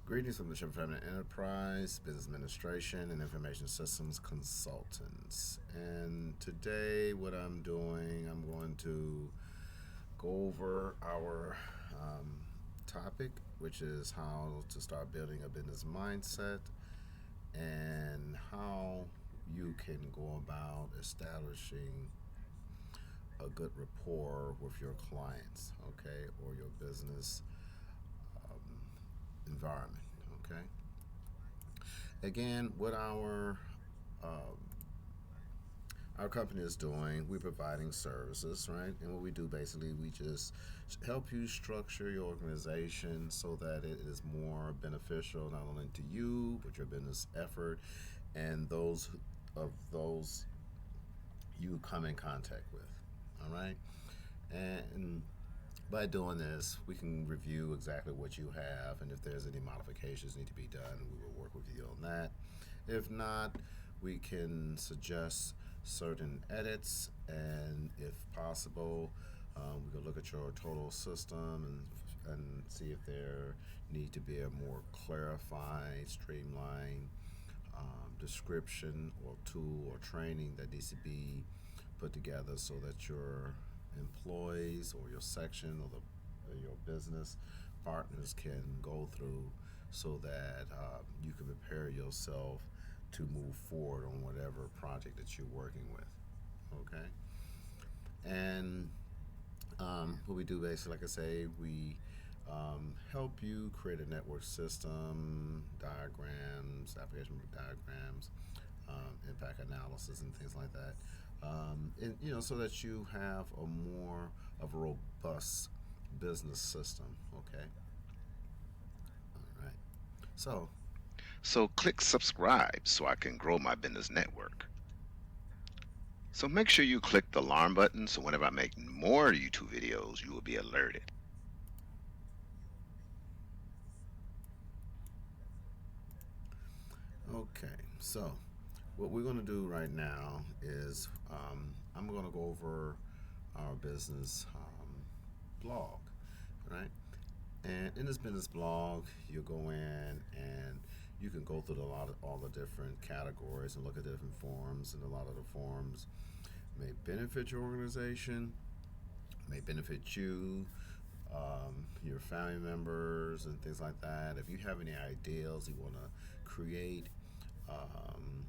Greetings from the Shephard Family Enterprise, Business Administration, and Information Systems Consultants. And today, what I'm doing, I'm going to go over our topic, which is how to start building a business mindset and how you can go about establishing a good rapport with your clients, okay, or your business environment, okay. Again, what um, our company is doing, we're providing services, right? And what we do basically, we just help you structure your organization so that it is more beneficial not only to you but your business effort and those you come in contact with. All right, and by doing this, we can review exactly what you have, and if there's any modifications need to be done, we will work with you on that. If not, we can suggest certain edits, and if possible, we can look at your total system and see if there need to be a more clarified, streamlined description or tool or training that needs to be put together so that your employees or your section or your business partners can go through so that you can prepare yourself to move forward on whatever project that you're working with. Okay, and what we do basically, like I say, we help you create a network system, diagrams, application diagrams, impact analysis, and things like that. And so that you have a more of a robust business system. Okay, all right. So, So click subscribe so I can grow my business network. So make sure you click the alarm button so whenever I make more YouTube videos, you will be alerted. okay. So, what we're going to do right now is I'm going to go over our business blog, right? And in this business blog, you go in and you can go through all the different categories and look at the different forms, and a lot of the forms may benefit your organization, may benefit you, your family members, and things like that. If you have any ideas you want to create, um,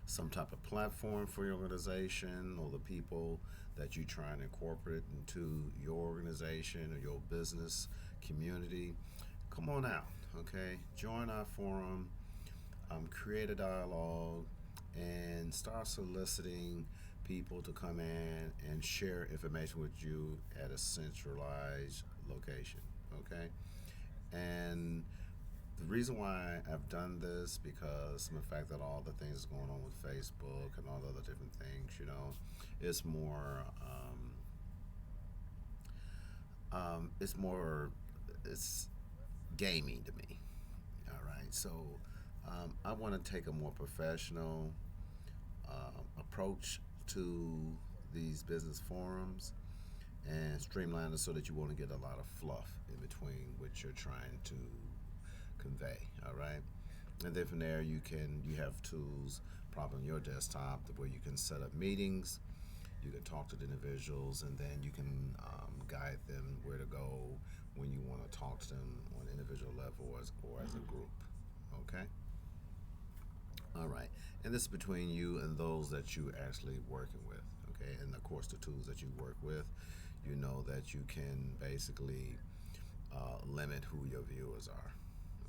some type of platform for your organization or the people that you try and incorporate into your organization or your business community, come on out, okay? Join our forum, create a dialogue, and start soliciting people to come in and share information with you at a centralized location, okay? And the reason why I've done this because of the fact that all the things going on with Facebook and all the other different things, it's more, it's more, it's gaming to me. All right, so I want to take a more professional approach to these business forums and streamline it so that you won't get a lot of fluff in between what you're trying to convey. All right, and then from there you have tools probably on your desktop where you can set up meetings, you can talk to the individuals, and then you can guide them where to go when you want to talk to them on an individual level or as a group. Okay, all right, and this is between you and those that you actually working with. Okay, and of course the tools that you work with, you know that you can basically limit who your viewers are.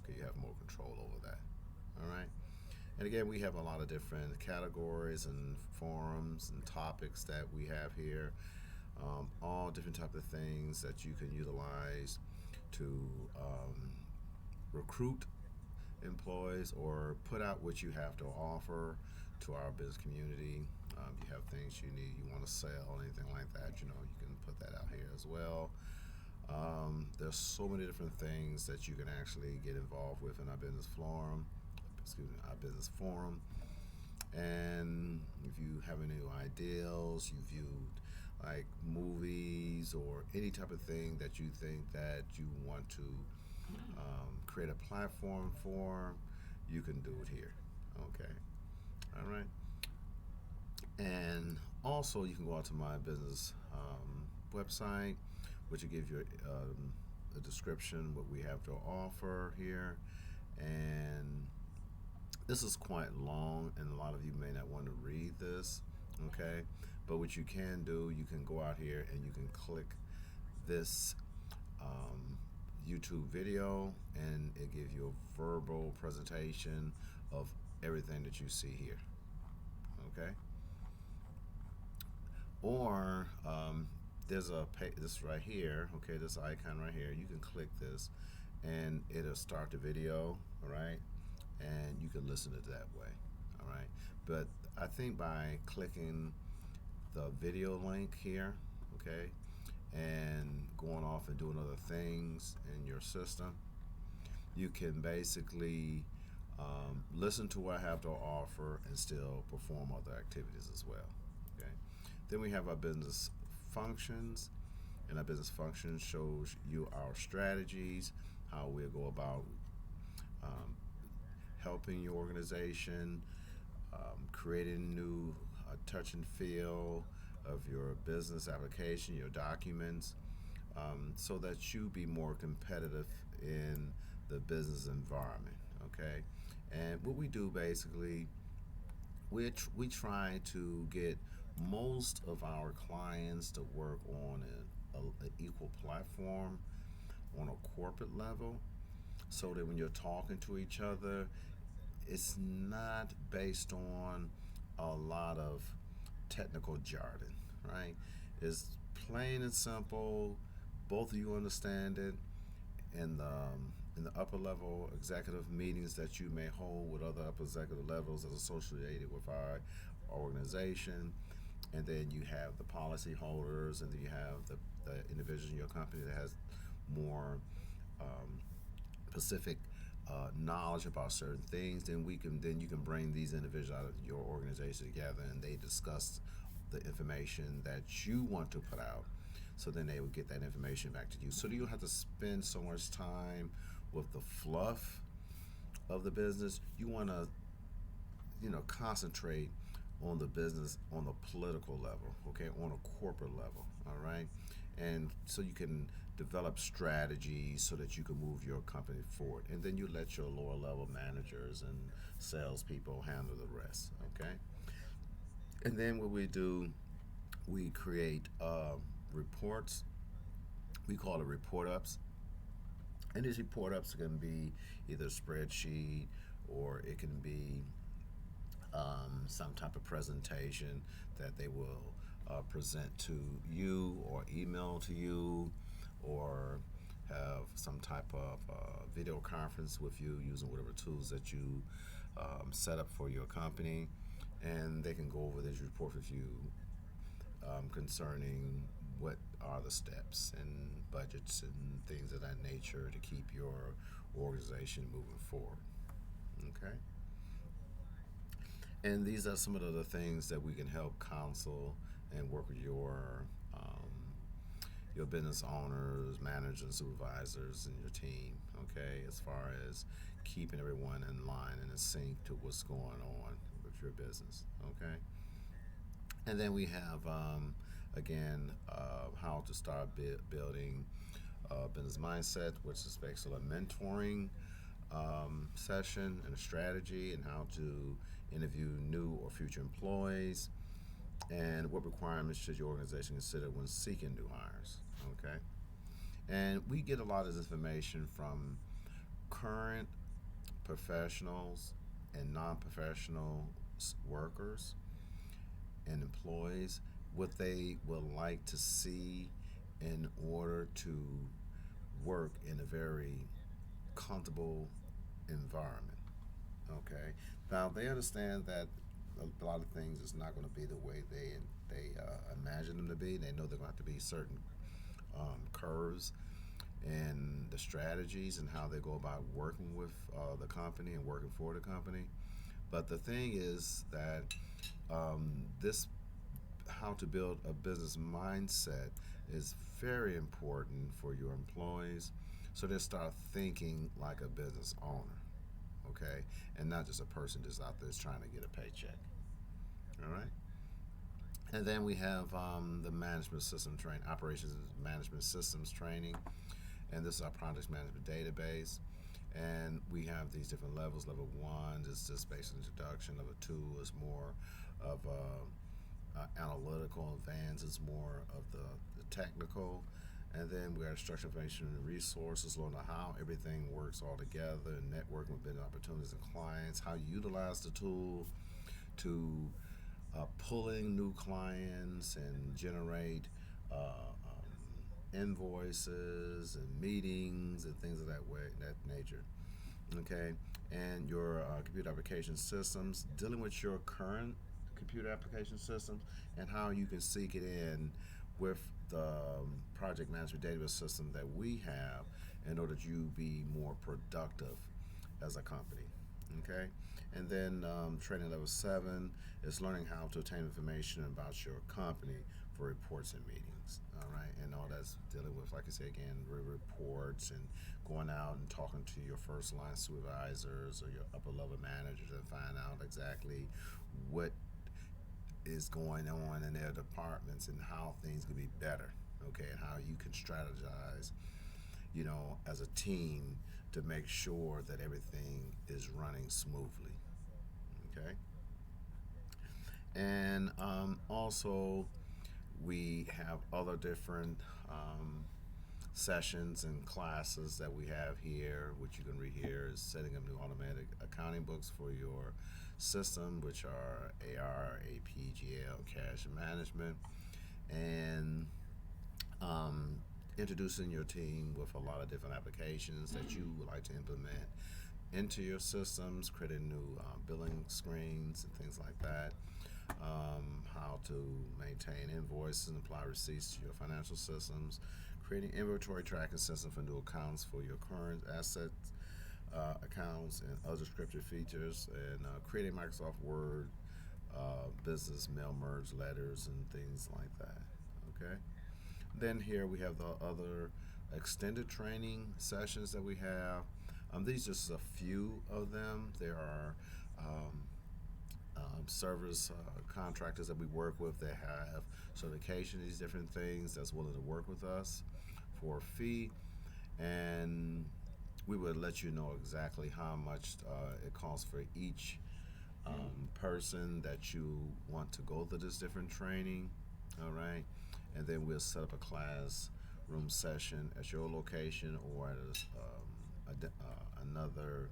Okay, you have more control over that. All right. And again, we have a lot of different categories and forums and topics that we have here. All different type of things that you can utilize to um, recruit employees or put out what you have to offer to our business community. You have things you need, you want to sell, anything like that. You can put that out here as well. There's so many different things that you can actually get involved with in our business forum. Excuse me, our business forum. And if you have any ideals, you viewed like movies or any type of thing that you think that you want to create a platform for, you can do it here. Okay, all right. And also, you can go out to my business website, which will give you a description what we have to offer here. And this is quite long, and a lot of you may not want to read this. Okay, but what you can do, you can go out here and you can click this um, YouTube video, and it gives you a verbal presentation of everything that you see here. Okay, or there's this right here. Okay, this icon right here. You can click this, and it'll start the video. All right, and you can listen to it that way. All right, but I think by clicking the video link here, okay, and going off and doing other things in your system, you can basically listen to what I have to offer and still perform other activities as well. Okay. Then we have our business functions, and our business functions shows you our strategies, how we'll go about um, helping your organization, creating new touch and feel of your business application, your documents, so that you be more competitive in the business environment. Okay, and what we do basically, we try to get most of our clients to work on an equal platform on a corporate level, so that when you're talking to each other, it's not based on a lot of technical jargon, right? It's plain and simple. Both of you understand it. In the upper level executive meetings that you may hold with other upper executive levels as associated with our organization, and then you have the policy holders, and then you have the individuals in your company that has more um, specific knowledge about certain things, then you can bring these individuals out of your organization together, and they discuss the information that you want to put out. So then they will get that information back to you. So you don't have to spend so much time with the fluff of the business. You want to, concentrate on the business on the political level, okay, on a corporate level, all right, and so you can develop strategies so that you can move your company forward, and then you let your lower level managers and salespeople handle the rest, okay. And then what we do, we create reports. We call it report ups, and these report ups can be either a spreadsheet, or it can be some type of presentation that they will present to you or email to you, or have some type of video conference with you using whatever tools that you set up for your company, and they can go over this report with you concerning what are the steps and budgets and things of that nature to keep your organization moving forward. Okay? And these are some of the things that we can help counsel and work with your business owners, managers, and supervisors, and your team. Okay, as far as keeping everyone in line and in sync to what's going on with your business. Okay, and then we have how to start building business mindset, which is basically a mentoring session and a strategy, and how to interview new or future employees, and what requirements should your organization consider when seeking new hires. Okay, and we get a lot of this information from current professionals and non-professional workers and employees, what they would like to see in order to work in a very comfortable environment. Okay. Now they understand that a lot of things is not going to be the way they imagine them to be. They know they're going to have to be certain curves and the strategies and how they go about working with the company and working for the company. But the thing is that this how to build a business mindset is very important for your employees, So they start thinking like a business owner, okay, and not just a person just out there trying to get a paycheck. All right. And then we have the management system training, operations management systems training, and this is our project management database. And we have these different levels. Level one is just basic introduction. Level two is more of analytical. Advanced is more of the technical. And then we have structured information and resources, learning how everything works all together, and networking with business opportunities and clients, how you utilize the tool to pulling new clients and generate invoices and meetings and things of that way, that nature. Okay, and your computer application systems, dealing with your current computer application systems and how you can seek it in with the project management database system that we have in order to you be more productive as a company. Okay, and then training level seven is learning how to obtain information about your company for reports and meetings. All right, and all that's dealing with, like I say again, reports and going out and talking to your first line supervisors or your upper level managers and find out exactly what is going on in their departments and how things can be better. Okay, and how you can strategize, as a team to make sure that everything is running smoothly. Okay, and also we have other different sessions and classes that we have here, which you can read here, is setting up new automatic accounting books for your system, which are AR, AP, GL, cash management, and introducing your team with a lot of different applications that you would like to implement into your systems, creating new billing screens and things like that. How to maintain invoices and apply receipts to your financial systems, creating inventory tracking system for new accounts for your current assets accounts and other scripted features, and creating Microsoft Word business mail merge letters and things like that. Okay. Then here we have the other extended training sessions that we have. These are just a few of them. There are um, service contractors that we work with that have certification, these different things, that's willing to work with us for a fee. And we would let you know exactly how much it costs for each person that you want to go to this different training. All right. And then we'll set up a classroom session at your location or at another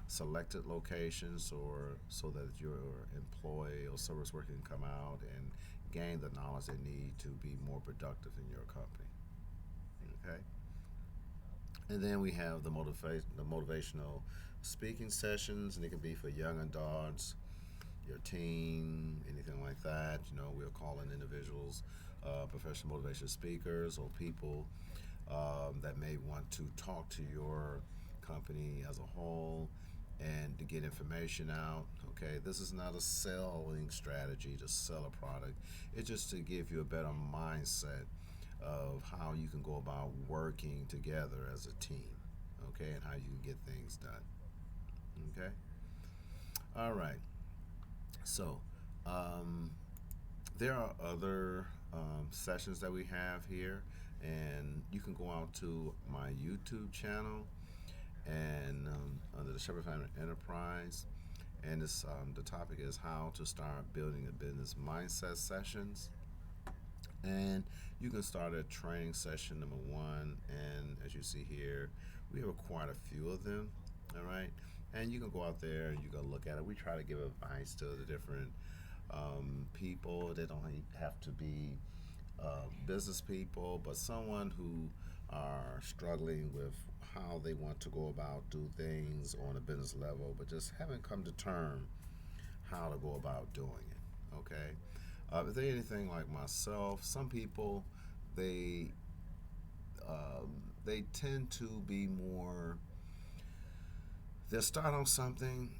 selected locations, or so that your employee or service worker can come out and gain the knowledge they need to be more productive in your company. Okay. And then we have the motivational speaking sessions, and it can be for young adults, your team, anything like that. We'll call in individuals, professional motivational speakers, or people that may want to talk to your company as a whole and to get information out. Okay, this is not a selling strategy to sell a product. It's just to give you a better mindset of how you can go about working together as a team. Okay, and how you can get things done. Okay, all right. So, um, there are other sessions that we have here, and you can go out to my YouTube channel and under the Shepherd Family Enterprise. And the topic is how to start building a business mindset sessions. And you can start at training session number one. And as you see here, we have quite a few of them. All right. And you can go out there and you can look at it. We try to give advice to the different people. They don't have to be business people, but someone who are struggling with how they want to go about do things on a business level, but just haven't come to term how to go about doing it. Okay, if they're anything like myself, some people they they tend to be more. They'll start on something,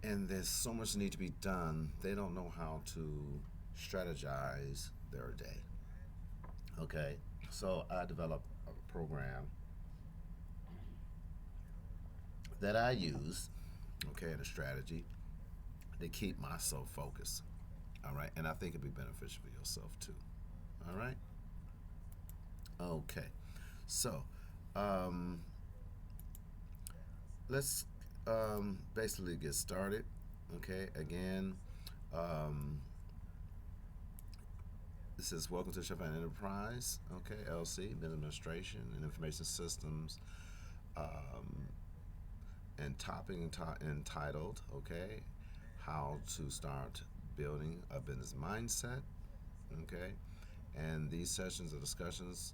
and there's so much need to be done. They don't know how to strategize their day. Okay, so I developed a program that I use, okay, and a strategy to keep myself focused. All right, and I think it'd be beneficial for yourself too. All right, okay. So, um, let's basically get started. Okay, again, um, this is welcome to Shephard Enterprise. Okay, LC, Administration and Information Systems, um, and topic entitled, okay, how to start building a business mindset. Okay, and these sessions or discussions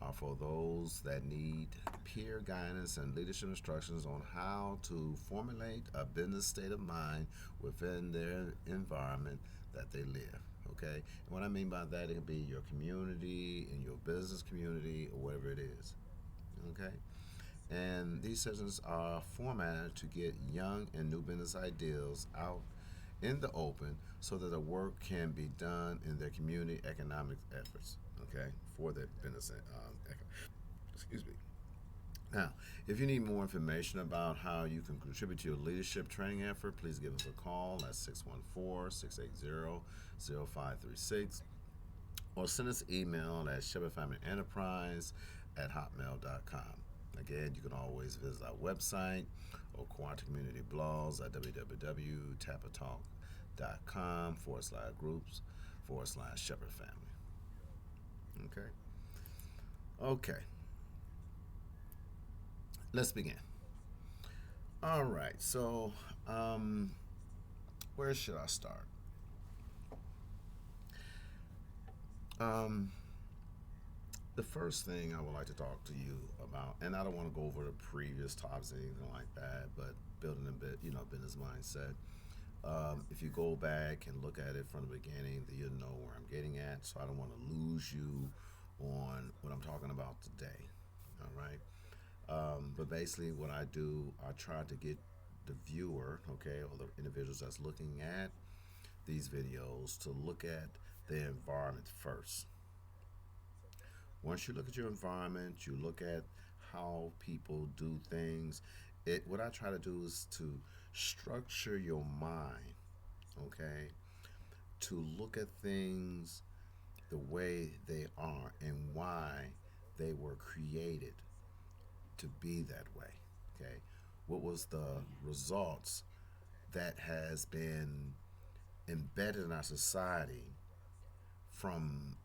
are for those that need peer guidance and leadership instructions on how to formulate a business state of mind within their environment that they live. Okay, and what I mean by that, it can be your community, in your business community, or whatever it is. Okay, and these sessions are formatted to get young and new business ideas out in the open so that the work can be done in their community economic efforts, okay, for their business. Excuse me. Now, if you need more information about how you can contribute to your leadership training effort, please give us a call at 614-680-0536 or send us an email at shepherdfamilyenterprise at hotmail.com. Again, you can always visit our website or Quantum Community blogs at www.tapatalk.com/groups/Shepherd Family. Okay. Okay. Let's begin. All right. So, um, where should I start? Um, the first thing I would like to talk to you about, and I don't want to go over the previous topics or anything like that, but building a bit, business mindset. If you go back and look at it from the beginning, then you'll know where I'm getting at. So I don't want to lose you on what I'm talking about today. All right. But basically, what I do, I try to get the viewer, okay, or the individuals that's looking at these videos to look at the environment first. Once you look at your environment, you look at how people do things. What I try to do is to structure your mind, okay, to look at things the way they are and why they were created to be that way. Okay, what was the results that has been embedded in our society from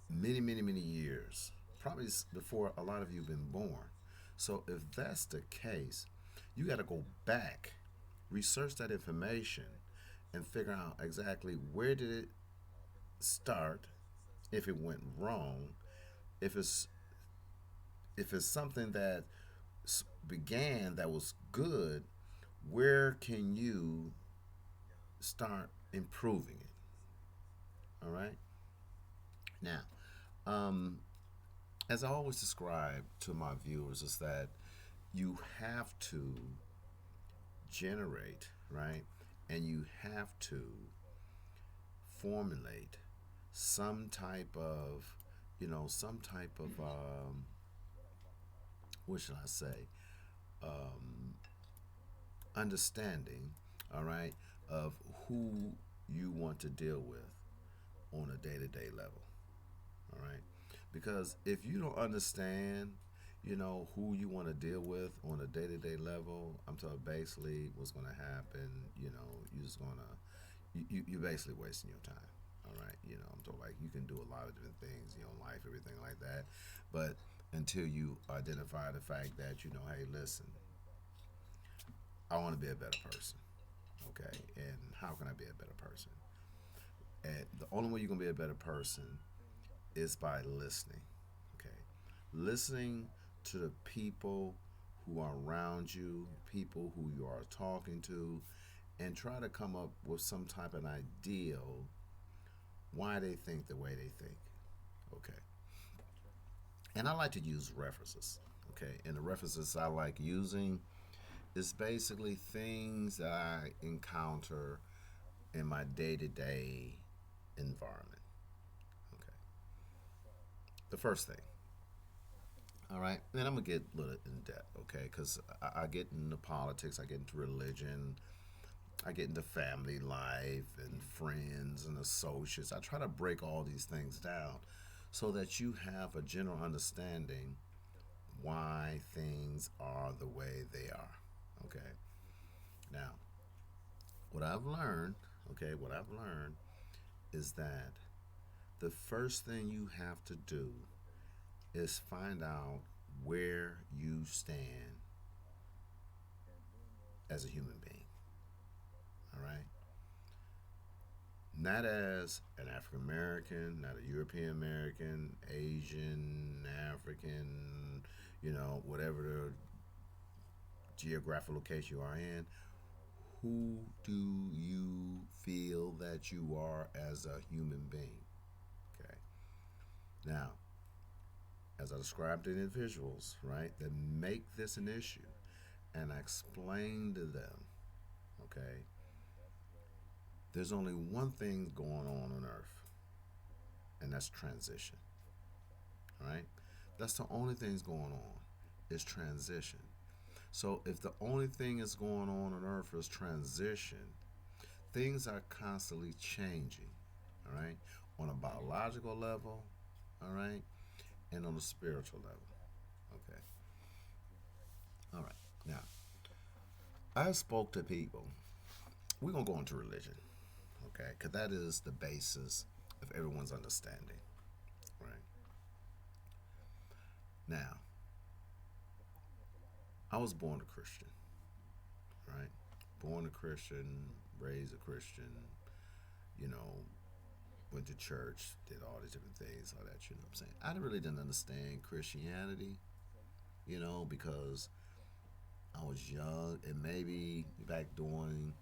many years, probably before a lot of you have been born. So if that's the case, you got to go back, research that information, and figure out exactly where did it start, if it went wrong, if it's if it's something that began that was good, where can you start improving it? All right. Now, um, as I always describe to my viewers, is that you have to generate, right? And you have to formulate some type of, some type of, what should I say, um, understanding, all right, of who you want to deal with on a day to day level, all right? Because if you don't understand, who you want to deal with on a day to day level, I'm talking basically what's going to happen, you're just going to, you're basically wasting your time. All right. I'm talking like you can do a lot of different things, life, everything like that. But until you identify the fact that, hey, listen, I want to be a better person. Okay. And how can I be a better person? And the only way you're going to be a better person is by listening. Okay. Listening to the people who are around you, people who you are talking to, and try to come up with some type of ideal why they think the way they think. Okay. And I like to use references. Okay. And the references I like using is basically things that I encounter in my day to day environment. Okay. The first thing. All right, then I'm gonna get a little in depth, okay? Because I get into politics, I get into religion, I get into family life and friends and associates. I try to break all these things down so that you have a general understanding why things are the way they are. Okay. Now, what I've learned, what I've learned is that the first thing you have to do is find out where you stand as a human being. All right. Not as an African American, not a European American, Asian, African, whatever the geographical location you are in. Who do you feel that you are as a human being? Okay. Now, as I described to individuals, right, that make this an issue, and I explain to them, okay, there's only one thing going on Earth, and that's transition. All right? That's the only thing that's going on is transition. So if the only thing is going on Earth is transition, things are constantly changing. All right? On a biological level, all right, and on a spiritual level. Okay. All right. Now, I spoke to people. We're gonna go into religion, okay? Because that is the basis of everyone's understanding, right? Now, I was born a Christian, right? Born a Christian, raised a Christian, you know, went to church, did all these different things, all that, you know what I'm saying? I really didn't understand Christianity, because I was young and maybe back during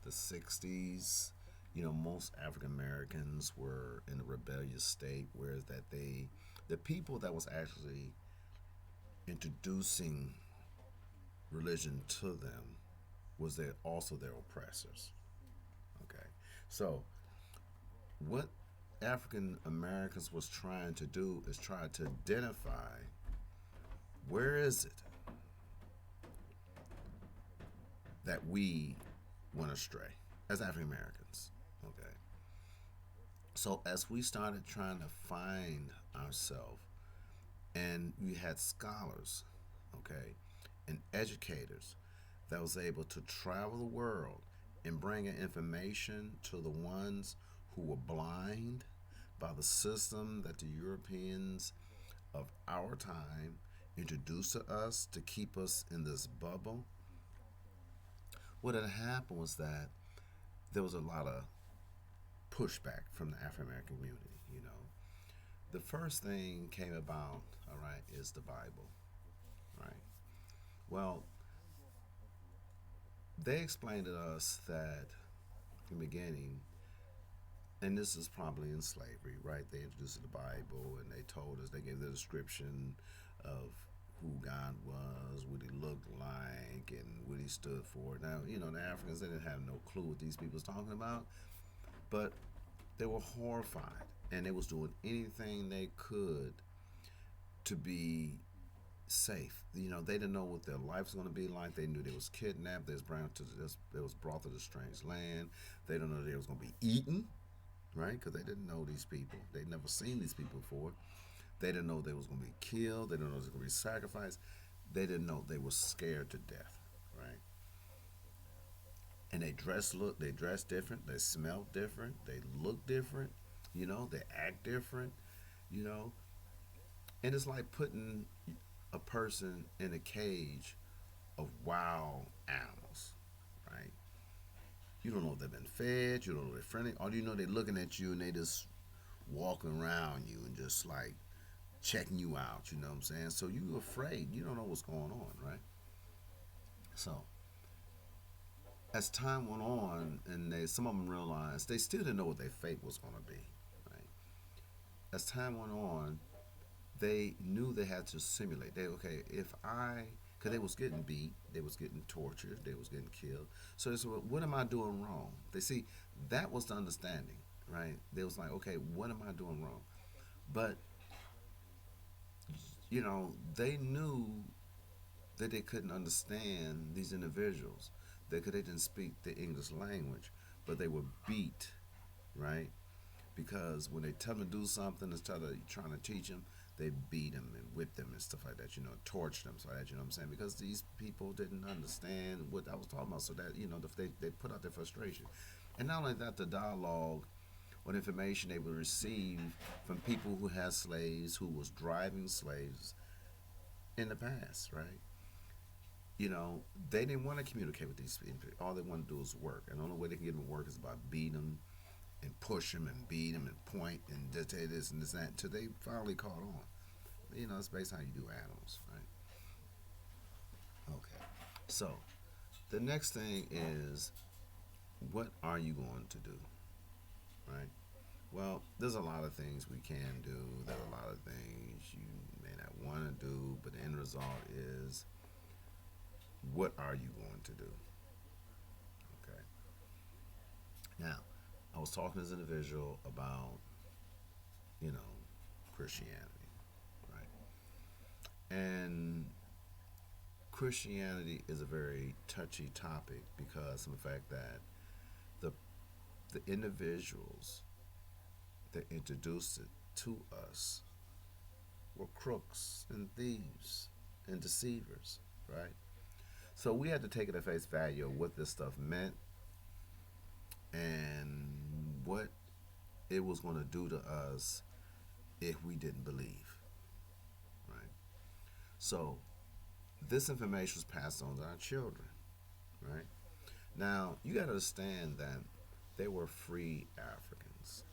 the 60s, most African Americans were in a rebellious state, whereas the people that was actually introducing religion to them was also their oppressors. Okay, so what African Americans was trying to do is try to identify where is it that we went astray as African Americans. Okay, so as we started trying to find ourselves, and we had scholars, okay, and educators that was able to travel the world and bring in information to the ones who were blind by the system that the Europeans of our time introduced to us to keep us in this bubble. What had happened was that there was a lot of pushback from the African American community. The first thing came about, all right, is the Bible, right? Well, they explained to us that in the beginning, and this is probably in slavery, right? They introduced the Bible and they told us, they gave the description of who God was, what he looked like, and what he stood for. Now, the Africans, they didn't have no clue what these people was talking about, but they were horrified and they was doing anything they could to be safe. They didn't know what their life was going to be like. They knew they was kidnapped. They was brought to the strange land. They don't know they was going to be eaten, right? Because they didn't know these people. They'd never seen these people before. They didn't know they was going to be killed. They didn't know they was going to be sacrificed. They didn't know they were scared to death, right? And they dress different. They smell different. They look different. They act different. You know, and it's like putting a person in a cage of wild animals, right? You don't know if they've been fed. You don't know if they're friendly. All you know, they're looking at you and they just walking around you and just like checking you out. You know what I'm saying? So you're afraid. You don't know what's going on, right? So as time went on, and some of them realized they still didn't know what their fate was going to be, right? As time went on, they knew they had to simulate. Okay, if I, because they was getting beat, they was getting tortured, they was getting killed. So they said, well, what am I doing wrong? They see that was the understanding, right? They was like, okay, what am I doing wrong? But they knew that they couldn't understand these individuals. They didn't speak the English language, but they were beat, right? Because when they tell them to do something instead of trying to teach them, they beat them and whip them and stuff like that, torture them, so that, you know what I'm saying? Because these people didn't understand what I was talking about, so that, they put out their frustration. And not only that, the dialogue or information they would receive from people who had slaves, who was driving slaves in the past, right? They didn't want to communicate with these people. All they want to do is work. And the only way they can get them to work is by beating them and push them and beat them and point and just say this and this and that until they finally caught on. It's based on how you do animals, right? Okay. So the next thing is, what are you going to do, right? Well, there's a lot of things we can do. There are a lot of things you may not want to do, but the end result is, what are you going to do? Okay. Now, I was talking as an individual about, you know, Christianity, right? And Christianity is a very touchy topic because of the fact that the the individuals that introduced it to us were crooks and thieves and deceivers, right? So we had to take it at face value of what this stuff meant and what it was going to do to us if we didn't believe, right? So this information was passed on to our children, right? Now you got to understand that they were free Africans,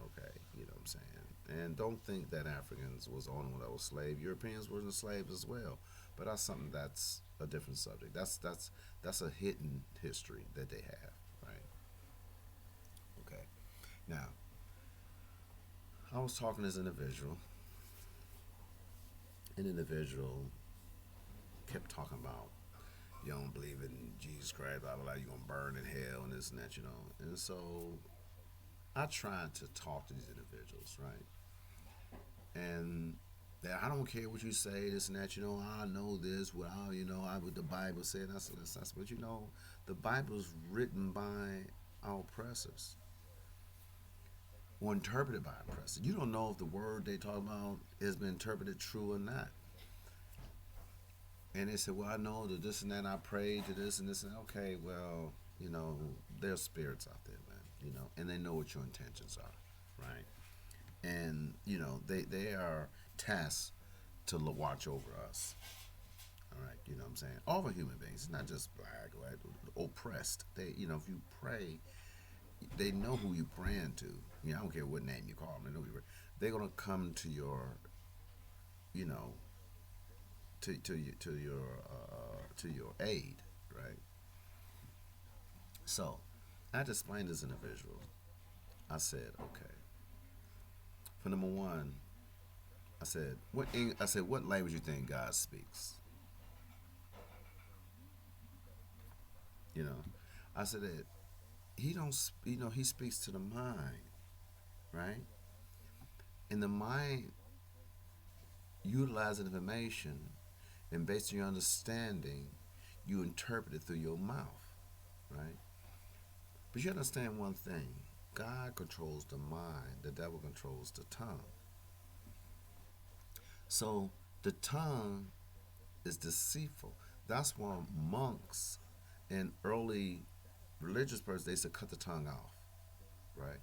okay? You know what I'm saying? And don't think that Africans was the only one that was slave. Europeans were enslaved as well, but that's something that's a different subject. That's a hidden history that they have, right? Okay. Now I was talking to this individual. An individual kept talking about, you don't believe in Jesus Christ, blah blah blah. You're gonna burn in hell and this and that, And so I tried to talk to these individuals, right? And that I don't care what you say, this and that. I know this. Well, I what the Bible said. I said, but the Bible is written by our oppressors or interpreted by oppressors. You don't know if the word they talk about has been interpreted true or not. And they said, well, I know that this and that. I prayed to this and this and that. Okay, well, there's spirits out there, man. And they know what your intentions are, right? And they are tasked to watch over us. All right, you know what I'm saying? All the human beings, it's not just black, right? Oppressed. They, if you pray, they know who you praying to. I don't care what name you call them. They know who you pray. They're gonna come to your, you know, to your aid, right? So, I had to explain this individual. I said, okay. For number one, I said, what language you think God speaks? You know, I said that he don't, he speaks to the mind, right? And the mind utilizes information, and based on your understanding, you interpret it through your mouth, right? But you understand one thing: God controls the mind, the devil controls the tongue. So the tongue is deceitful. That's why monks and early religious persons, they used to cut the tongue off, right?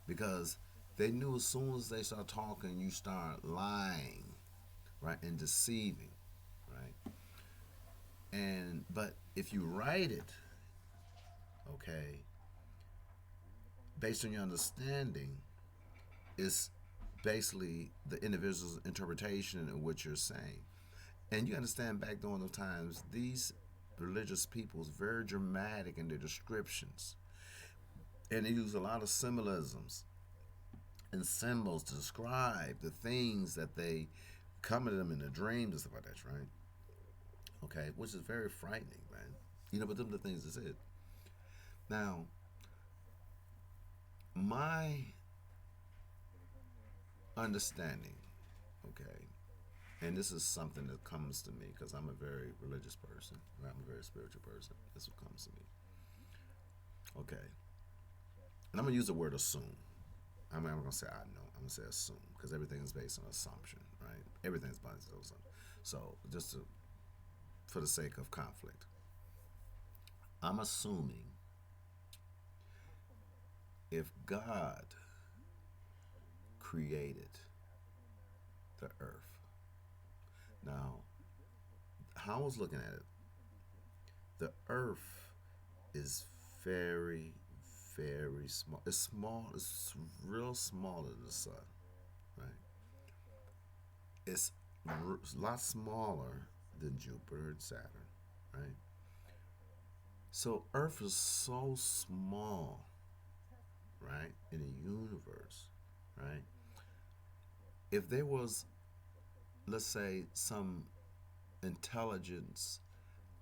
Because they knew as soon as they start talking, you start lying, right, and deceiving, right? But if you write it, okay, based on your understanding, it's basically the individual's interpretation of what you're saying. And you understand back during those times, these religious peoples very dramatic in their descriptions, and they use a lot of symbolisms and symbols to describe the things that they come to them in their dreams and stuff like that, right? Okay, which is very frightening, man. But them the things is it. Now, my understanding, okay, And this is something that comes to me because I'm a very religious person. Right? I'm a very spiritual person. This is what comes to me. Okay. And I'm going to use the word assume. I'm not going to say I know. I'm going to say assume because everything is based on assumption, right? Everything's based on assumption. So, just to, for the sake of conflict, I'm assuming if God created the earth, now, how I was looking at it, the earth is very, very small. It's small. It's real smaller than the sun, right? It's a lot smaller than Jupiter and Saturn, right? So Earth is so small, right, in the universe, right? If there was, let's say, some intelligence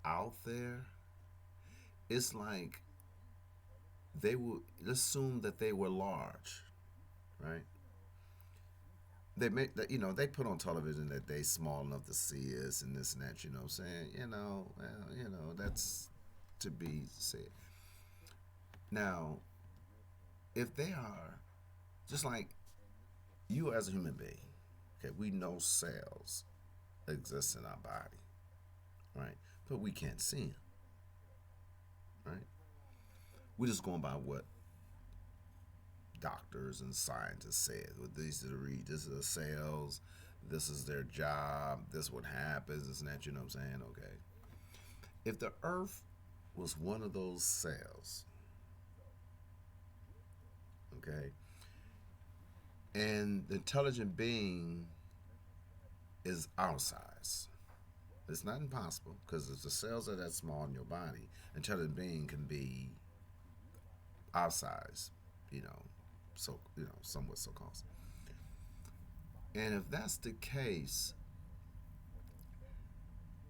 out there, it's like they would let's assume that they were large, right? They make that they put on television that they small enough to see us and this and that. You know what I'm saying? Well, that's to be said. Now, if they are just like you as a human being, okay, we know cells exist in our body, right? But we can't see them, right? We're just going by what doctors and scientists said. Well, these are the this is the cells, this is their job, this is what happens, this and that. You know what I'm saying? Okay. If the Earth was one of those cells, okay, and the intelligent being is our size, it's not impossible because if the cells are that small in your body, intelligent being can be our size, you know, somewhat so close. And if that's the case,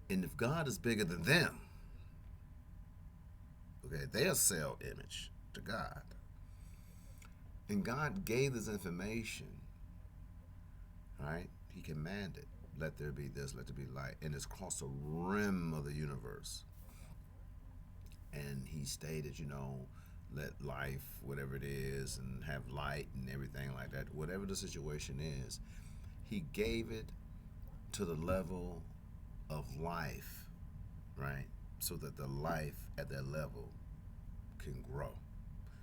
and if God is bigger than them, okay, they are cell image to God. And God gave this information, right? He commanded, let there be this, let there be light. And it's across the rim of the universe. And he stated, let life, whatever it is, and have light and everything like that, whatever the situation is, he gave it to the level of life, right? So that the life at that level can grow.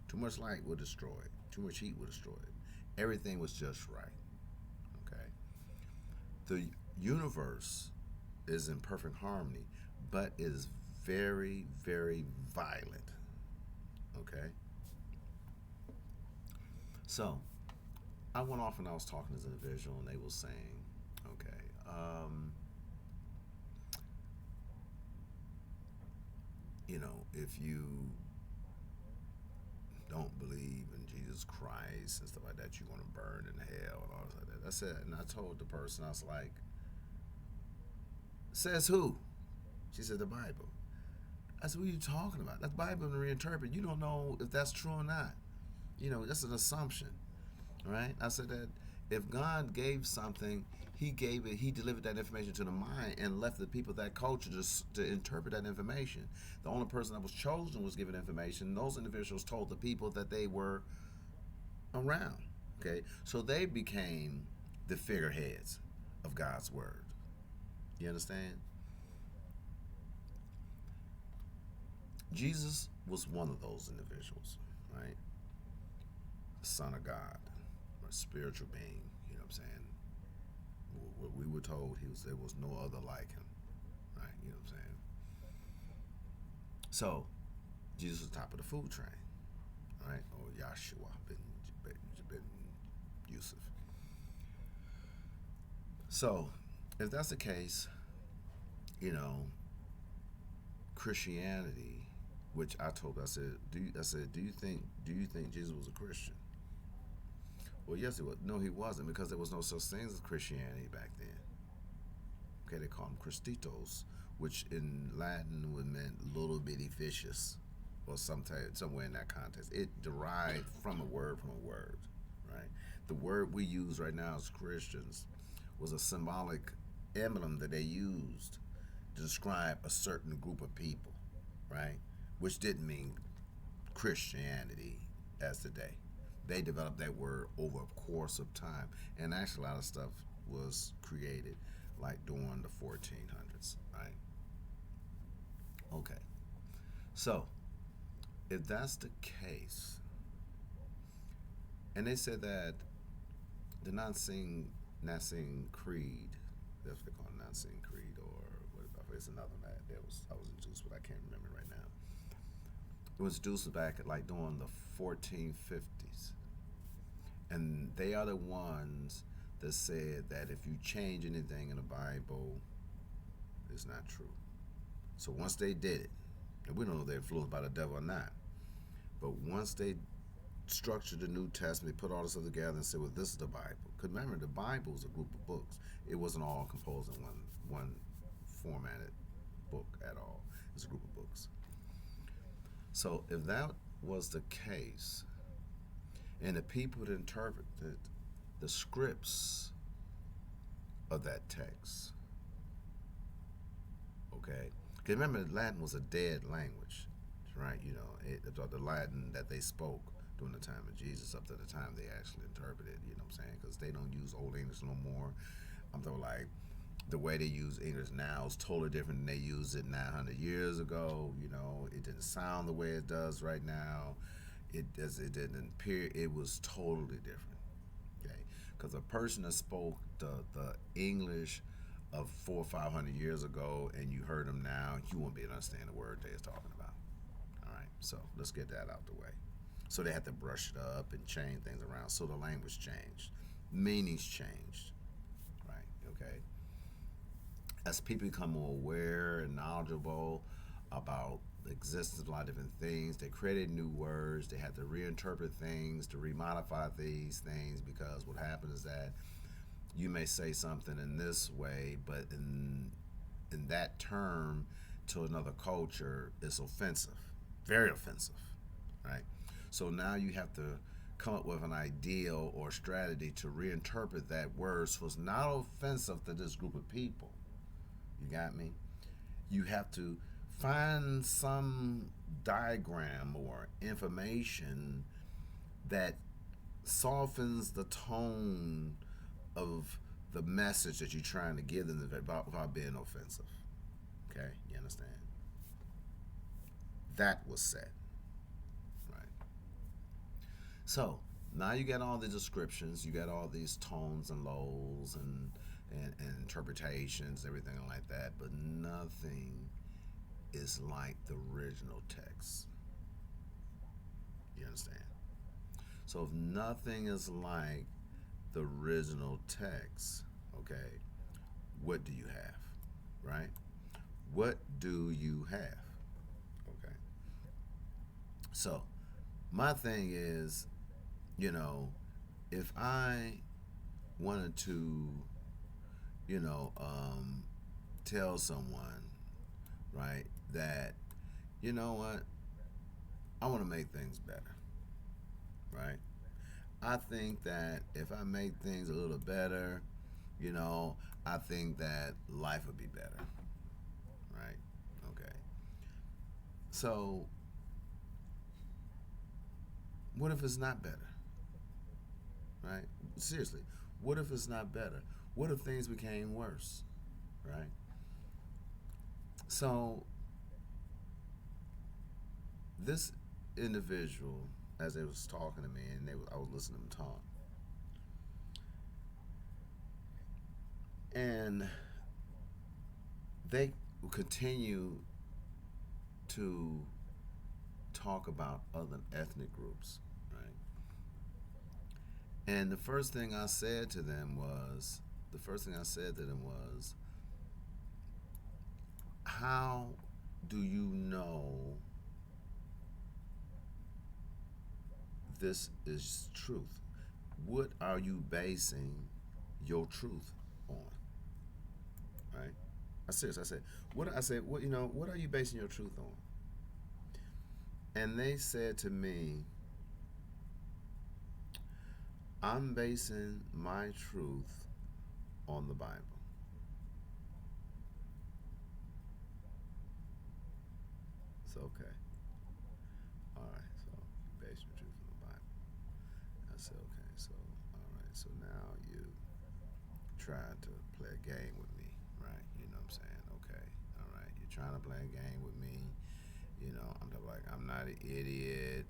Too much light will destroy it. Too much heat will destroy it. Everything was just right. Okay. The universe is in perfect harmony, but is very, very violent. Okay. So I went off and I was talking to this individual, and they were saying, okay, if you don't believe in Jesus Christ and stuff like that, you're gonna burn in hell and all like that. I said, and I told the person, I was like, says who? She said the Bible. I said, what are you talking about? That's Bible and reinterpret. You don't know if that's true or not. That's an assumption, right? I said that if God gave something, He gave it. He delivered that information to the mind and left the people that culture to interpret that information. The only person that was chosen was given information. Those individuals told the people that they were around. Okay, so they became the figureheads of God's word. You understand? Jesus was one of those individuals, right? The Son of God, a spiritual being. You know what I'm saying? What we were told, there was no other like him, right? You know what I'm saying? So Jesus was top of the food train, right? Or Yahshua bin Yusuf. So if that's the case, you know, Christianity, which I told, I said, do you think Jesus was a Christian? Well, yes, he was. No, he wasn't, because there was no such thing as Christianity back then. Okay, they called them Christitos, which in Latin would mean little bitty fishes, or somewhere in that context. It derived from a word, right? The word we use right now as Christians was a symbolic emblem that they used to describe a certain group of people, right? Which didn't mean Christianity as today. They developed that word over a course of time, and actually a lot of stuff was created like during the 1400s, right? Okay, so if that's the case, and they said that the Nicene Creed, that's what they call it, Nicene Creed, or what about it's another one that was I was introduced, but I can't remember right now. It was introduced back at like during the 1450s, and they are the ones that said that if you change anything in the Bible, it's not true. So once they did it, and we don't know if they're influenced by the devil or not, but once they structured the New Testament, they put all this stuff together and said, well, this is the Bible. Because remember, the Bible is a group of books. It wasn't all composed in one formatted book at all. It's a group of books. So if that was the case, and the people that interpreted the scripts of that text, okay, because remember, Latin was a dead language, right? You know, the Latin that they spoke during the time of Jesus up to the time they actually interpreted, you know what I'm saying? Because they don't use Old English no more. I'm talking like the way they use English now is totally different than they used it 900 years ago. You know, it didn't sound the way it does right now. It didn't appear. It was totally different. Okay, because a person that spoke the English of 400 or 500 years ago, and you heard them now, you won't be able to understand the word they was talking about. All right, so let's get that out the way. So they had to brush it up and change things around. So the language changed, meanings changed, right? Okay. As people become more aware and knowledgeable about the existence of a lot of different things, they created new words. They had to reinterpret things, to remodify these things, because what happens is that you may say something in this way, but in that term to another culture, it's offensive, very offensive, right? So now you have to come up with an ideal or strategy to reinterpret that word so it's not offensive to this group of people. You got me? You have to find some diagram or information that softens the tone of the message that you're trying to give them without being offensive. Okay, you understand? That was said, right? So now you got all the descriptions, you got all these tones and lows and interpretations, everything like that, but nothing is like the original text. You understand? So if nothing is like the original text, okay, what do you have? Right? What do you have? Okay. So my thing is, you know, if I wanted to, you know, tell someone, right, that, you know what, I want to make things better, right? I think that if I make things a little better, you know, I think that life would be better, right? Okay. So, what if it's not better, right? Seriously, what if it's not better? What if things became worse, right? So, this individual, as they was talking to me, and I was listening to them talk, and they continue to talk about other ethnic groups, right? And the first thing I said to them was, how do you know this is truth? What are you basing your truth on? Right? I said, what you know, what are you basing your truth on? And they said to me, I'm basing my truth on the Bible. So okay, all right. So you base your truth in the Bible. I said okay. So all right. So now you trying to play a game with me, right? You know what I'm saying? Okay, all right. You're trying to play a game with me. You know, like I'm not an idiot.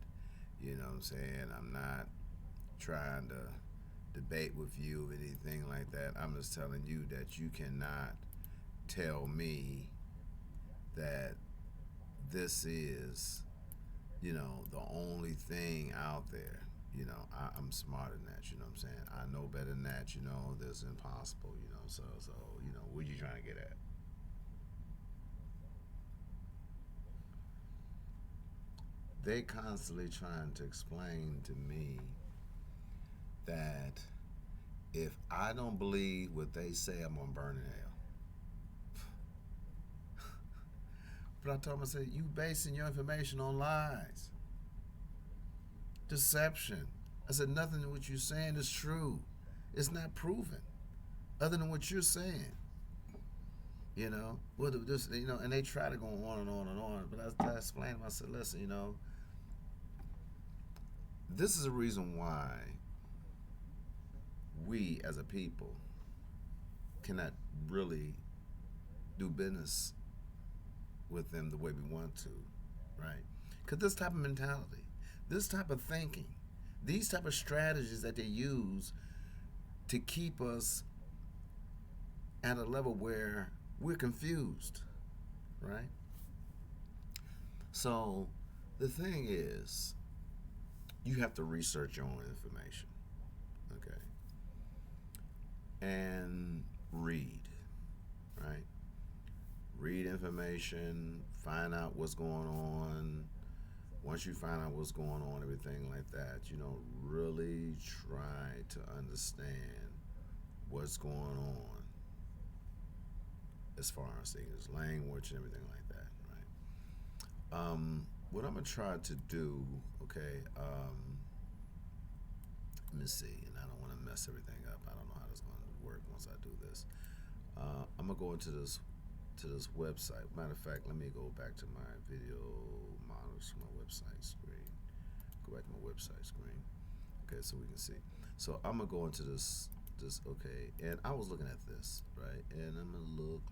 You know what I'm saying? I'm not trying to debate with you or anything like that. I'm just telling you that you cannot tell me that this is, the only thing out there. I'm smarter than that. You know what I'm saying? I know better than that. This is impossible. So what are you trying to get at? They constantly trying to explain to me that if I don't believe what they say, I'm gonna burn in hell. But I told him, I said, you basing your information on lies, deception. I said, nothing in what you're saying is true. It's not proven, other than what you're saying. Well, this, and they try to go on and on and on. But I explained to them, I said, listen, this is a reason why we as a people cannot really do business with them the way we want to, right? Because this type of mentality, this type of thinking, these type of strategies that they use to keep us at a level where we're confused, right? So the thing is, you have to research your own information, okay, and read, right? Read information, find out what's going on. Once you find out what's going on, everything like that, really try to understand what's going on as far as English language and everything like that, right? What I'm gonna try to do, okay, let me see, and I don't want to mess everything up. I don't know how this is going to work once I do this. I'm gonna go into this website. Matter of fact, let me go back to my video monitors, my website screen. Go back to my website screen. Okay, so we can see. So I'm gonna go into this. Okay, and I was looking at this right, and I'm gonna look.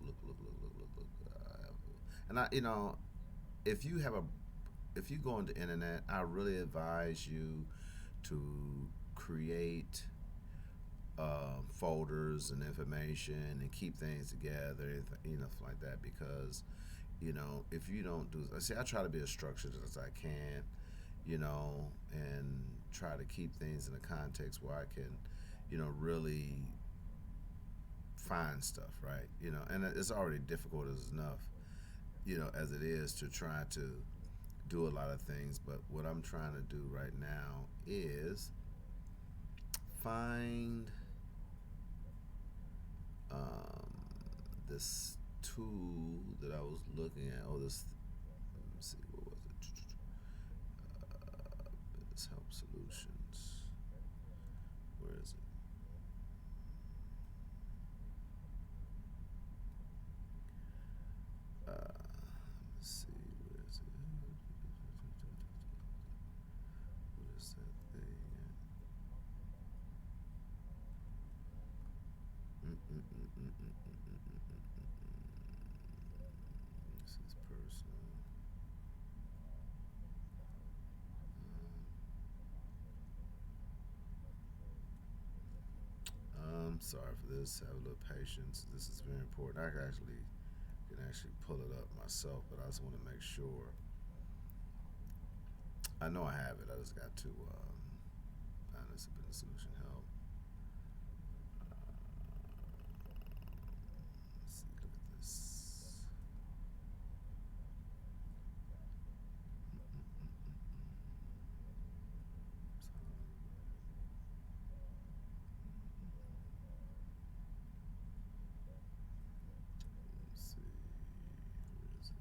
And if you have a, if you go on the internet, I really advise you to create folders and information and keep things together, like that. Because if you don't do, I try to be as structured as I can, and try to keep things in a context where I can, really find stuff, right? And it's already difficult as enough, as it is to try to do a lot of things. But what I'm trying to do right now is find um, this tool that I was looking at. Oh, this. Let me see. What was it? Business Help Solutions. Where is it? Let's see. Where is it? What is that thing? This is personal. Sorry for this. Have a little patience. This is very important. I can actually pull it up myself, but I just want to make sure. I know I have it. I just got to find this business solution help. Let's see. Look at this. Let's see. Where is it?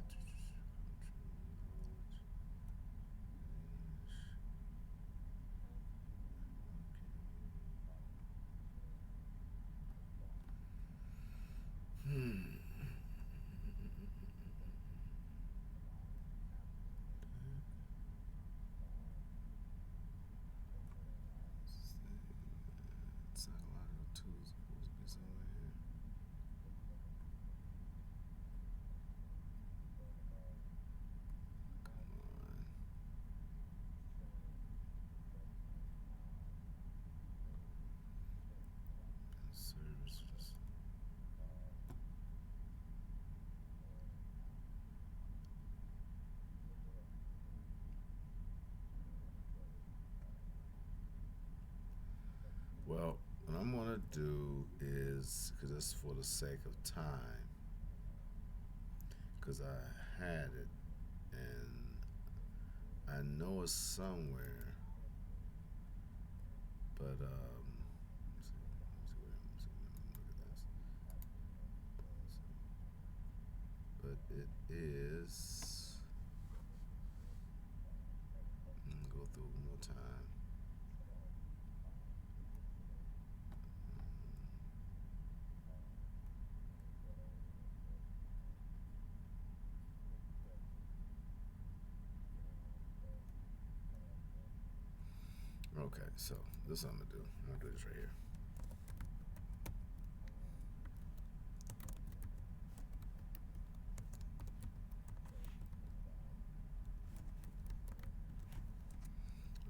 do is, because it's for the sake of time, because I had it and I know it's somewhere, but but it is. Go through it one more time. Okay, so this is what I'm gonna do. I'm gonna do this right here.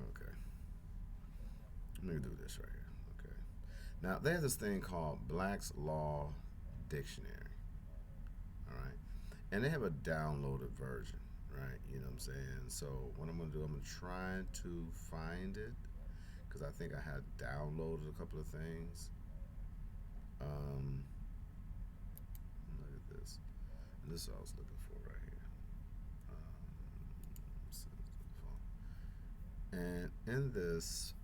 Okay, I'm gonna do this right here. Okay. Now there's this thing called Black's Law Dictionary. All right, and they have a downloaded version. Right, you know what I'm saying. So what I'm gonna do, I'm gonna try to find it because I think I had downloaded a couple of things. Um, Look at this. And this is what I was looking for right here. And in this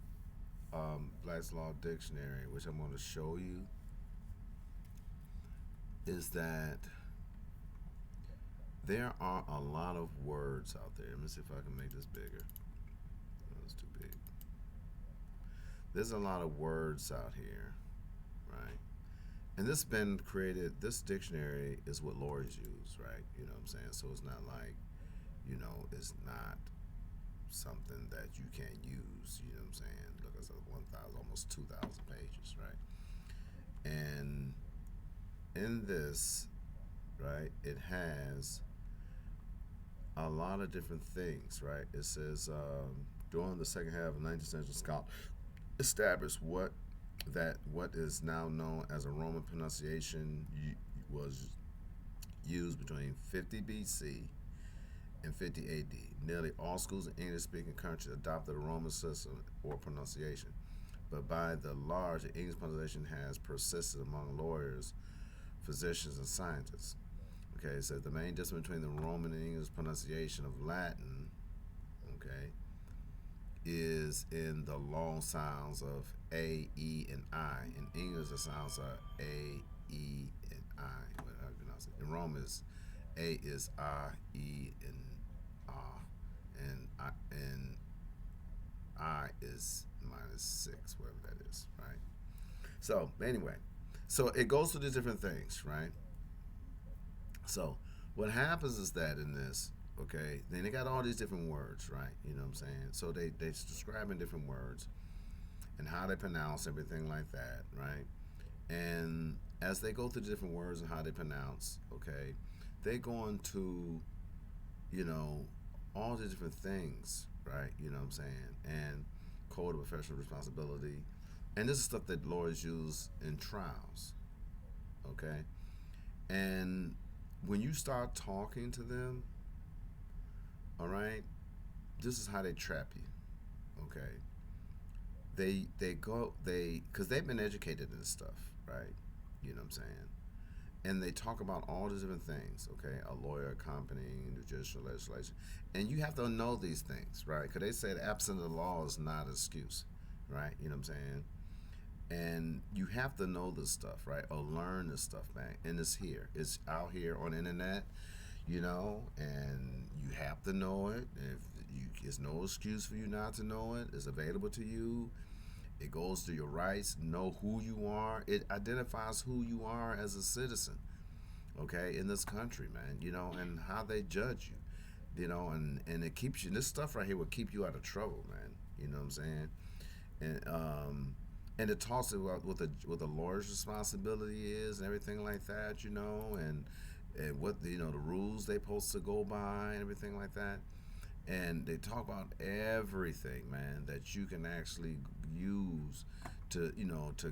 Black's Law Dictionary, which I'm going to show you, is that there are a lot of words out there. Let me see if I can make this bigger. Oh, it's too big. There's a lot of words out here, right? And this been created. This dictionary is what lawyers use, right? You know what I'm saying. So it's not like, it's not something that you can't use. You know what I'm saying? Look, it's 1,000, almost 2,000 pages, right? And in this, right, it has a lot of different things, right? It says during the second half of 19th century, Scott established what is now known as a Roman pronunciation was used between 50 BC and 50 AD. Nearly all schools in English-speaking countries adopted a Roman system or pronunciation, but by the large, the English pronunciation has persisted among lawyers, physicians, and scientists. Okay, so the main difference between the Roman and English pronunciation of Latin, okay, is in the long sounds of A, E, and I. In English, the sounds are A, E, and I. Whatever you pronounce it. In Roman, A is I, E, and ah, and I is -6, whatever that is, right? So anyway, so it goes through these different things, right? So what happens is that in this, okay, then they got all these different words, right? You know what I'm saying? So they describing different words and how they pronounce everything like that, right? And as they go through the different words and how they pronounce, okay, they go into, you know, all the different things, right? You know what I'm saying? And code of professional responsibility. And this is stuff that lawyers use in trials, okay? And when you start talking to them, all right, this is how they trap you, okay? They because they've been educated in this stuff, right? You know what I'm saying? And they talk about all these different things, okay? A lawyer accompanying judicial legislation, and you have to know these things, right? Because they said absent of the law is not an excuse, right? You know what I'm saying? And you have to know this stuff, right? Or learn this stuff, man. And it's here. It's out here on the internet, and you have to know it. If you, There's no excuse for you not to know it. It's available to you. It goes to your rights. Know who you are. It identifies who you are as a citizen, okay, in this country, man. And how they judge you, and it keeps you. This stuff right here will keep you out of trouble, man. You know what I'm saying? And it talks about what the lawyer's responsibility is and everything like that, and what the rules they supposed to go by and everything like that. And they talk about everything, man, that you can actually use to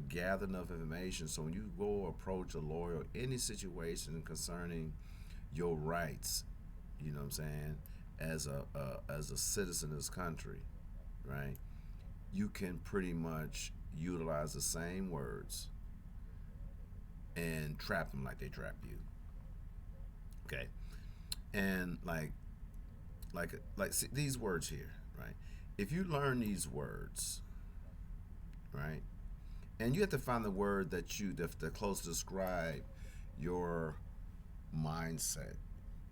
gather enough information. So when you go approach a lawyer, any situation concerning your rights, you know what I'm saying, as a citizen of this country, right? You can pretty much utilize the same words, and trap them like they trap you. Okay, and see, these words here, right? If you learn these words, right, and you have to find the word that close to describe your mindset.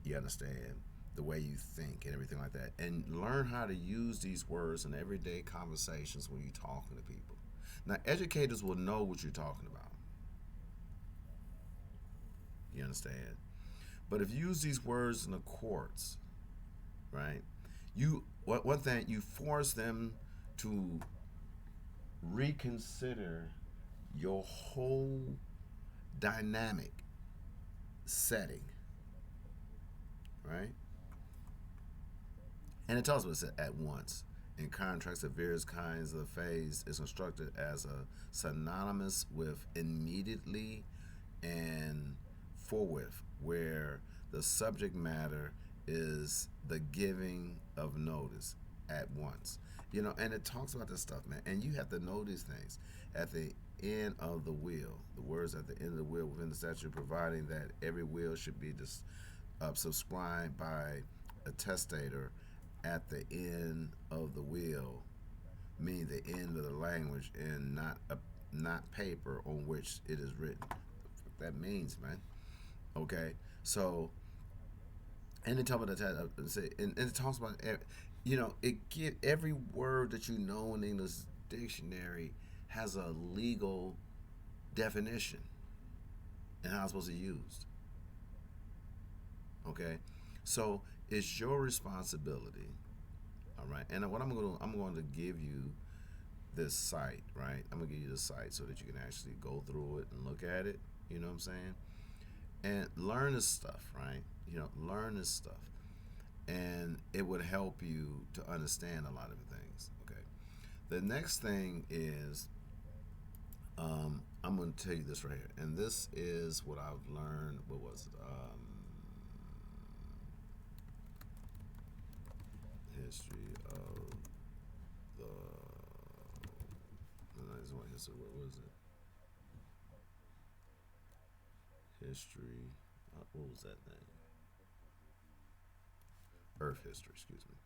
You understand the way you think and everything like that, and learn how to use these words in everyday conversations when you're talking to people. Now, educators will know what you're talking about. You understand? But if you use these words in the courts, right? One thing, you force them to reconsider your whole dynamic setting, right? And it tells us at once. In contracts of various kinds of phase is constructed as a synonymous with immediately and forthwith, where the subject matter is the giving of notice at once. And it talks about this stuff, man. And you have to know these things. At the end of the will, the words at the end of the will within the statute, providing that every will should be subscribed by a testator at the end of the will, meaning the end of the language and not paper on which it is written. That means, man. Okay, so and it talks about and it talks about it get every word that you know in the English dictionary has a legal definition and how it's supposed to be used. Okay, so it's your responsibility. All right, and what I'm going to give you this site, right? I'm gonna give you the site so that you can actually go through it and look at it. You know what I'm saying? And learn this stuff, right? Learn this stuff, and it would help you to understand a lot of things. Okay. The next thing is, I'm going to tell you this right here, and this is what I've learned. What was it? History of the. No, it's not history. What was it? History. What was that name? Earth history. Excuse me.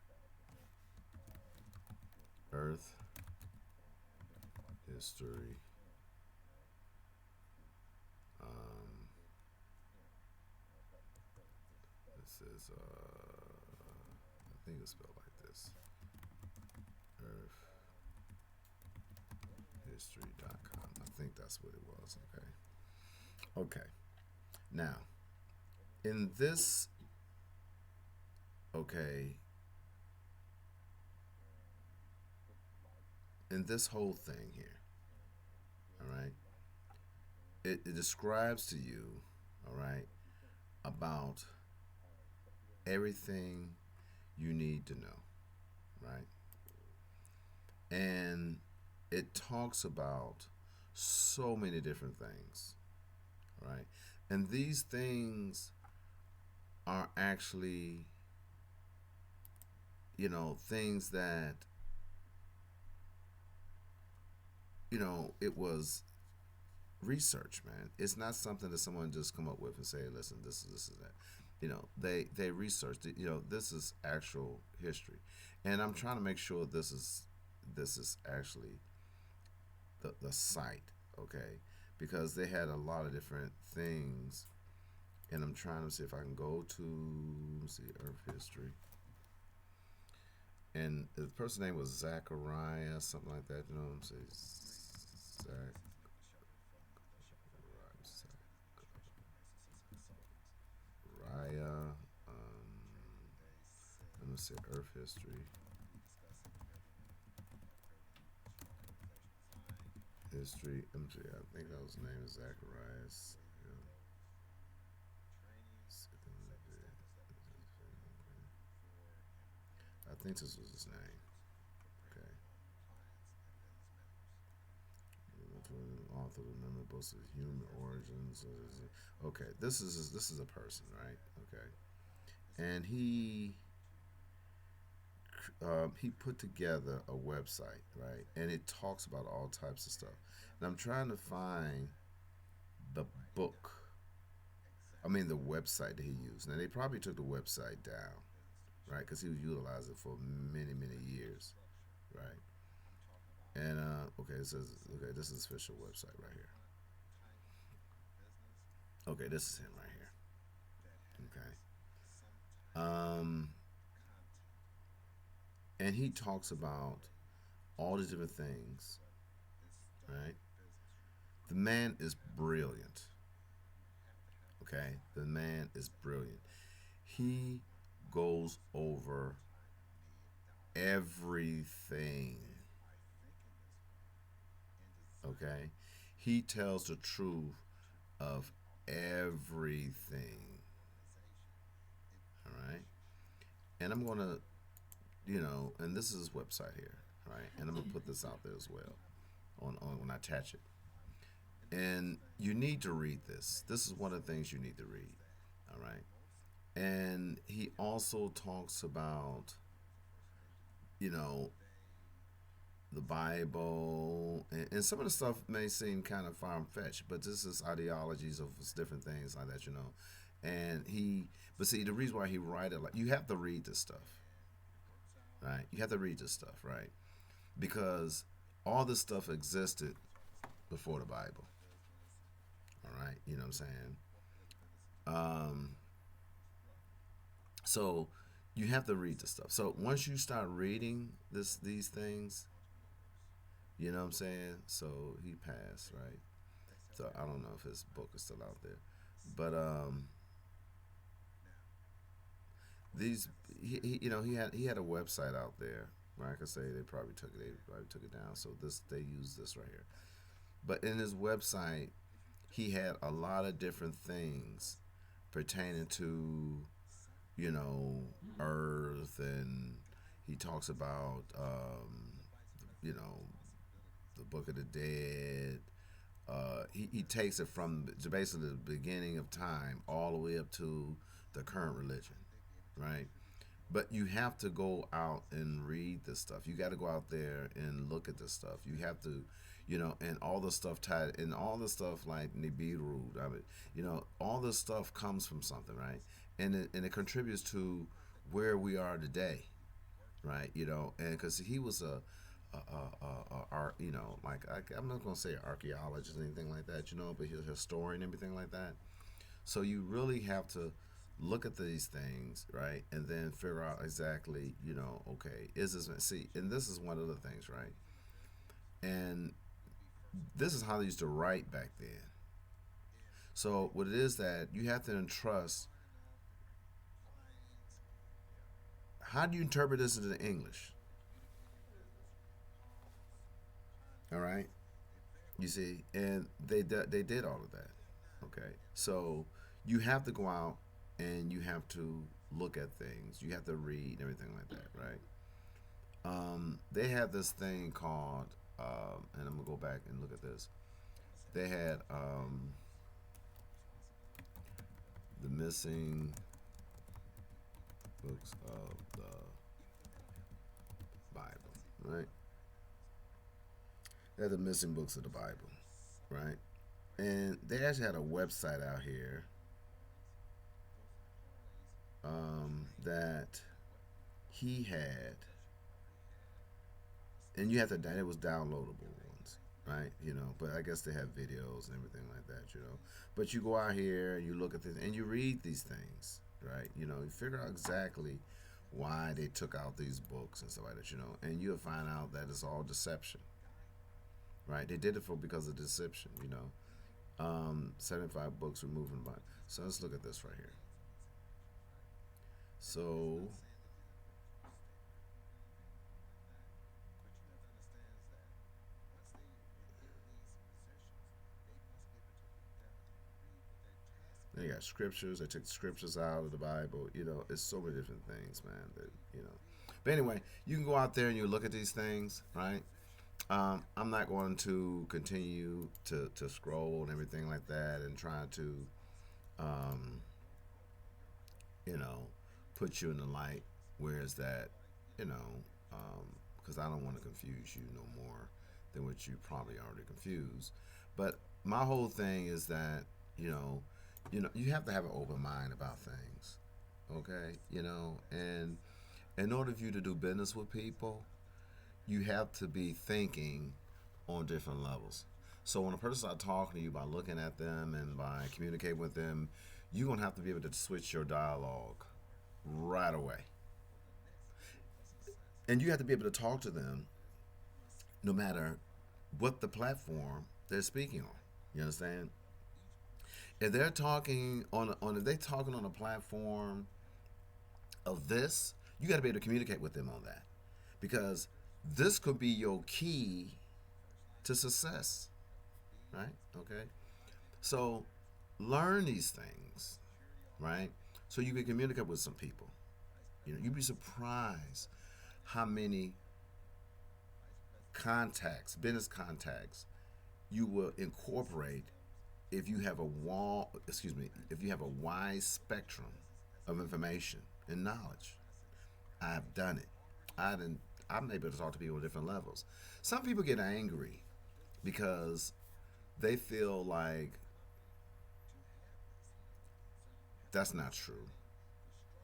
Earth history. Um, this is I think it's spelled like this. Earthhistory.com. I think that's what it was. Okay. Okay. Now, in this, okay, in this whole thing here, all right, it describes to you, all right, about everything you need to know, right? And it talks about so many different things, right? And these things are actually, things that, it was research, man. It's not something that someone just come up with and say, listen, this is that. They researched it. This is actual history, and I'm trying to make sure this is actually the site, okay? Because they had a lot of different things, and I'm trying to see if I can go to see Earth history. And the person's name was Zachariah, something like that. You know what I'm saying? Zach. Raya. Let me see, Earth history. History. I think that was his name is Zacharias. Yeah. I think this was his name. Okay. Author of the memoir books of human origins. Okay, this is a person, right? Okay, and he put together a website, right? And it talks about all types of stuff. And I'm trying to find the book, I mean, the website that he used. Now, they probably took the website down, right? Because he was utilizing it for many, many years, right? And, okay, it says, okay, this is his official website right here. Okay, this is him right here. Okay. Um, and he talks about all these different things, right? The man is brilliant. Okay, the man is brilliant. He goes over everything. Okay, he tells the truth of everything. All right, and I'm gonna, and this is his website here, right? And I'm gonna put this out there as well on when I attach it. And you need to read this. This is one of the things you need to read. All right. And he also talks about, you know, the Bible, and some of the stuff may seem kind of far fetched, but this is ideologies of different things like that. And but see, the reason why he write it, like, you have to read this stuff, right? You have to read this stuff, right? Because all this stuff existed before the Bible. All right, you know what I'm saying? Um, so you have to read the stuff. So once you start reading these things, you know what I'm saying? So he passed, right? So I don't know if his book is still out there, but these he had a website out there. Like I say, they probably took it down. So they use this right here. But in his website, he had a lot of different things pertaining to, you know, Earth, and he talks about, you know, the Book of the Dead. He takes it from basically the beginning of time all the way up to the current religion, right? But you have to go out and read this stuff. You got to go out there and look at this stuff. You have to, and all the stuff tied, and all the stuff like Nibiru. I mean, all this stuff comes from something, right? And it contributes to where we are today, right? And because he was art, like I'm not gonna say archaeologist or anything like that, but he's a historian and everything like that. So you really have to look at these things, right, and then figure out exactly, okay, is this see? And this is one of the things, right? And this is how they used to write back then. So what it is that you have to entrust. How do you interpret this into English? All right, you see, and they did all of that. Okay, so you have to go out and you have to look at things. You have to read and everything like that, right? They had this thing called, and I'm gonna go back and look at this. They had the missing books of the Bible, right? They had the missing books of the Bible, right? And they actually had a website out here that he had, and you have to. It was downloadable ones, right? But I guess they have videos and everything like that. But you go out here and you look at this and you read these things, right? You figure out exactly why they took out these books and stuff like that. And you'll find out that it's all deception, right? They did it for because of deception. 75 books removed from the Bible. So let's look at this right here. So they got scriptures. They took scriptures out of the Bible. It's so many different things, man. But anyway, you can go out there and you look at these things, right? I'm not going to continue to scroll and everything like that and try to, um, you know, put you in the light. Whereas that, you know, because I don't want to confuse you no more than what you probably already confused. But my whole thing is that you know, you have to have an open mind about things. Okay, and in order for you to do business with people, you have to be thinking on different levels. So when a person starts talking to you by looking at them and by communicating with them, you're gonna have to be able to switch your dialogue right away, and you have to be able to talk to them no matter what the platform they're speaking on. You understand? If they're talking on if they're talking on a platform of this, you got to be able to communicate with them on that, because this could be your key to success, right? Okay, so learn these things, right? So you can communicate with some people. You'd be surprised how many contacts, business contacts, you will incorporate if you have a if you have a wide spectrum of information and knowledge. I've done it. I didn't. I'm able to talk to people at different levels. Some people get angry because they feel like that's not true.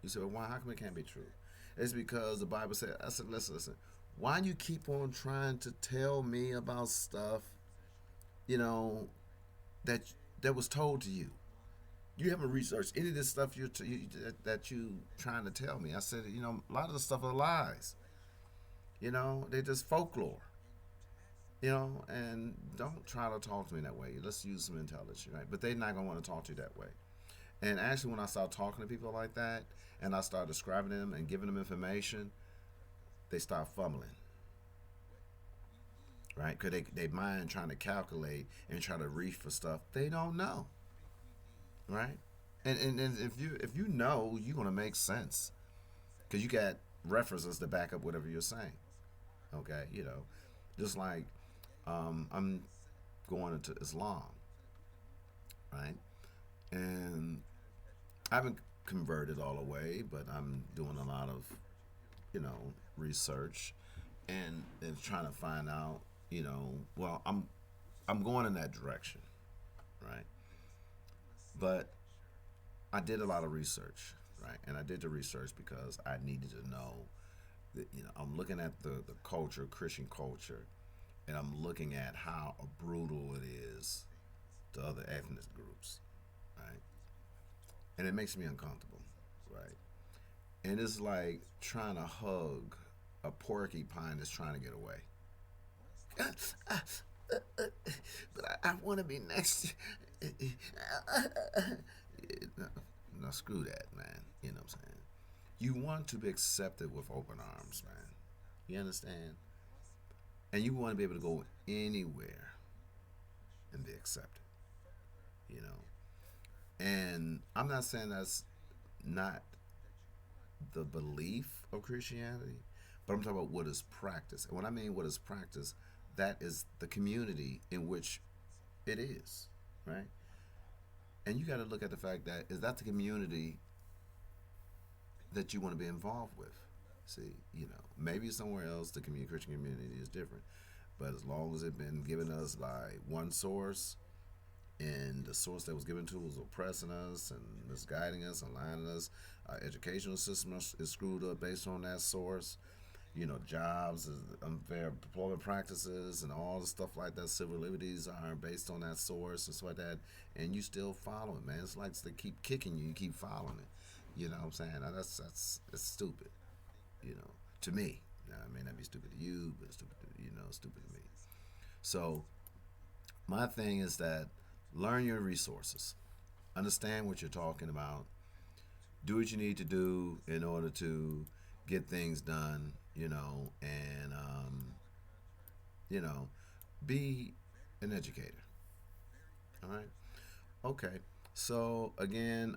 You say, well, why? How come it can't be true? It's because the Bible said. I said, listen. Why do you keep on trying to tell me about stuff, you know, that that was told to you? You haven't researched any of this stuff that you trying to tell me. I said, a lot of the stuff are lies. They're just folklore. And don't try to talk to me that way. Let's use some intelligence, right? But they're not gonna want to talk to you that way. And actually, when I start talking to people like that, and I start describing them and giving them information, they start fumbling, right? Because they mind trying to calculate and try to reach for stuff they don't know, right? And if you know, you're gonna make sense because you got references to back up whatever you're saying. Okay, just like I'm going into Islam, right? And I haven't converted all the way, but I'm doing a lot of research and trying to find out. Well, I'm going in that direction, right? But I did a lot of research, right? And I did the research because I needed to know that, I'm looking at the culture, Christian culture, and I'm looking at how brutal it is to other ethnic groups, right? And it makes me uncomfortable, right? And it's like trying to hug a porcupine that's trying to get away. But I want to be next. No, no, screw that, man. You know what I'm saying? You want to be accepted with open arms, man. You understand? And you want to be able to go anywhere and be accepted. You know? And I'm not saying that's not the belief of Christianity, but I'm talking about what is practice. And when I mean what is practice, that is the community in which it is, right? And you got to look at the fact that is that the community that you want to be involved with. See, maybe somewhere else the Christian community is different, but as long as it's been given us by one source, and the source that was given to us was oppressing us and misguiding us and lying to us, our educational system is screwed up based on that source. Jobs, unfair employment practices, and all the stuff like that. Civil liberties are based on that source and stuff like that, and you still follow it, man. It's like they keep kicking you, you keep following it. You know what I'm saying? Now, that's stupid. To me. Now, it may not be stupid to you, but it's stupid stupid to me. So my thing is that learn your resources, understand what you're talking about, do what you need to do in order to get things done, and you know, be an educator. All right. Okay. So again,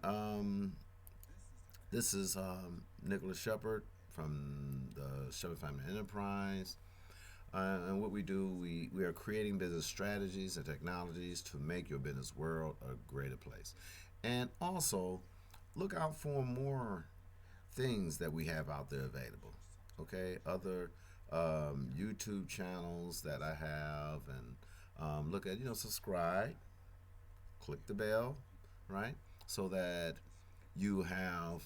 this is Nicholas Shephard from the Shephard Family Enterprise. And what we do, we are creating business strategies and technologies to make your business world a greater place. And also, look out for more things that we have out there available. Okay, other YouTube channels that I have, and look at subscribe. click the bell, right? So that you have,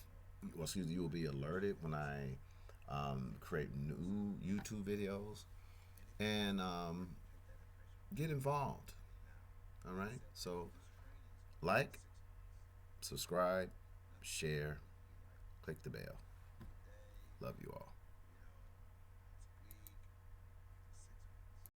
well, excuse me, you will be alerted when I create new YouTube videos and get involved. All right. So like, subscribe, share, click the bell. Love you all.